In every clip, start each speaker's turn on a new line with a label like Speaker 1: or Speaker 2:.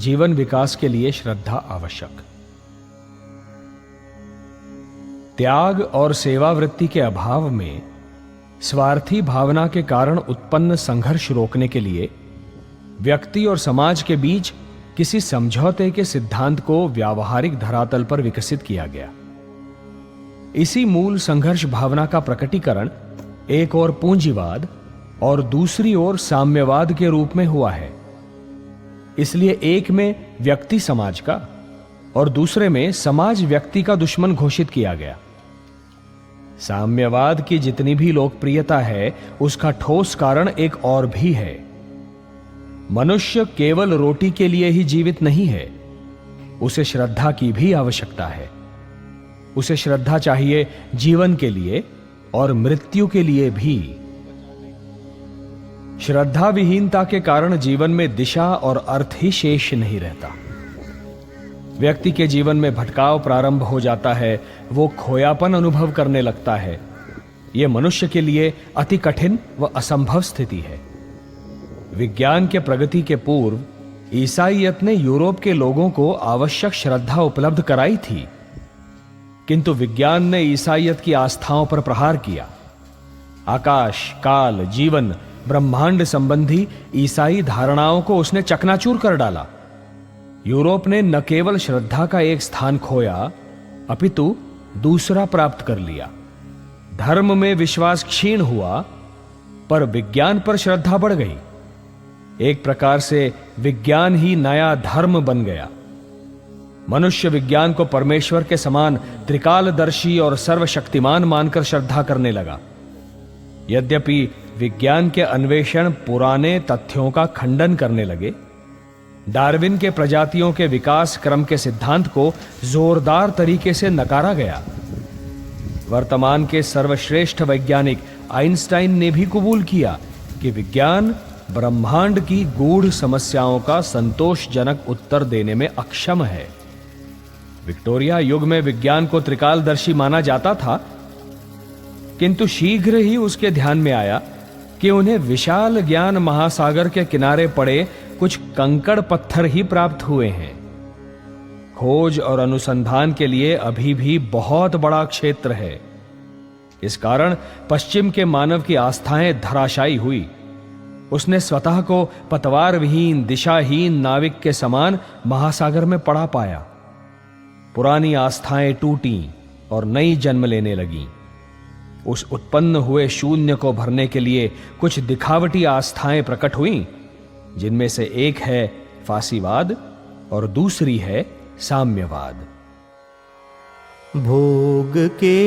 Speaker 1: जीवन विकास के लिए श्रद्धा आवश्यक। त्याग और सेवा वृत्ति के अभाव में स्वार्थी भावना के कारण उत्पन्न संघर्ष रोकने के लिए व्यक्ति और समाज के बीच किसी समझौते के सिद्धांत को व्यावहारिक धरातल पर विकसित किया गया। इसी मूल संघर्ष भावना का प्रकटीकरण एक ओर पूंजीवाद और दूसरी ओर साम्यवाद के रूप में हुआ है। इसलिए एक में व्यक्ति समाज का और दूसरे में समाज व्यक्ति का दुश्मन घोषित किया गया। साम्यवाद की जितनी भी लोकप्रियता है, उसका ठोस कारण एक और भी है। मनुष्य केवल रोटी के लिए ही जीवित नहीं है, उसे श्रद्धा की भी आवश्यकता है। उसे श्रद्धा चाहिए जीवन के लिए और मृत्यु के लिए भी। श्रद्धा विहीनता के कारण जीवन में दिशा और अर्थ ही शेष नहीं रहता। व्यक्ति के जीवन में भटकाव प्रारंभ हो जाता है, वो खोयापन अनुभव करने लगता है। यह मनुष्य के लिए अति कठिन व असंभव स्थिति है। विज्ञान के प्रगति के पूर्व ईसाईयत ने यूरोप के लोगों को आवश्यक श्रद्धा उपलब्ध कराई थी, किंतु विज्ञान ने ईसाईयत की आस्थाओं पर प्रहार किया। आकाश, काल, जीवन, ब्रह्मांड संबंधी ईसाई धारणाओं को उसने चकनाचूर कर डाला। यूरोप ने न केवल श्रद्धा का एक स्थान खोया, अपितु दूसरा प्राप्त कर लिया। धर्म में विश्वास क्षीण हुआ, पर विज्ञान पर श्रद्धा बढ़ गई। एक प्रकार से विज्ञान ही नया धर्म बन गया। मनुष्य विज्ञान को परमेश्वर के समान त्रिकालदर्शी और सर्वशक्तिमान मानकर श्रद्धा करने लगा। यद्यपि विज्ञान के अन्वेषण पुराने तथ्यों का खंडन करने लगे, डार्विन के प्रजातियों के विकास क्रम के सिद्धांत को जोरदार तरीके से नकारा गया। वर्तमान के सर्वश्रेष्ठ वैज्ञानिक आइंस्टाइन ने भी कबूल किया कि विज्ञान ब्रह्मांड की गूढ़ समस्याओं का संतोषजनक उत्तर देने में अक्षम है। विक्टोरिया युग में विज्ञान को त्रिकालदर्शी माना जाता था, किंतु शीघ्र ही उसके ध्यान में आया कि उन्हें विशाल ज्ञान महासागर के किनारे पड़े कुछ कंकड़ पत्थर ही प्राप्त हुए हैं। खोज और अनुसंधान के लिए अभी भी बहुत बड़ा क्षेत्र है। इस कारण पश्चिम के मानव की आस्थाएं धराशायी हुई। उसने स्वतः को पतवार विहीन, दिशाहीन नाविक के समान महासागर में पड़ा पाया। पुरानी आस्थाएं टूटी और नई जन्म लेने लगीं। उस उत्पन्न हुए शून्य को भरने के लिए कुछ दिखावटी आस्थाएं प्रकट हुईं, जिनमें से एक है फासीवाद और दूसरी है साम्यवाद।
Speaker 2: भोग के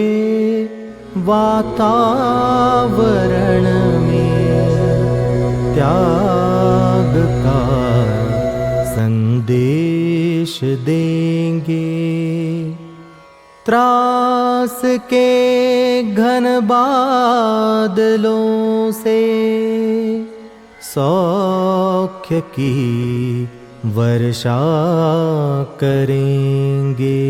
Speaker 2: वातावरण में त्याग का संदेश देंगे। त्रास के घन बादलों से सौख्य की वर्षा करेंगे।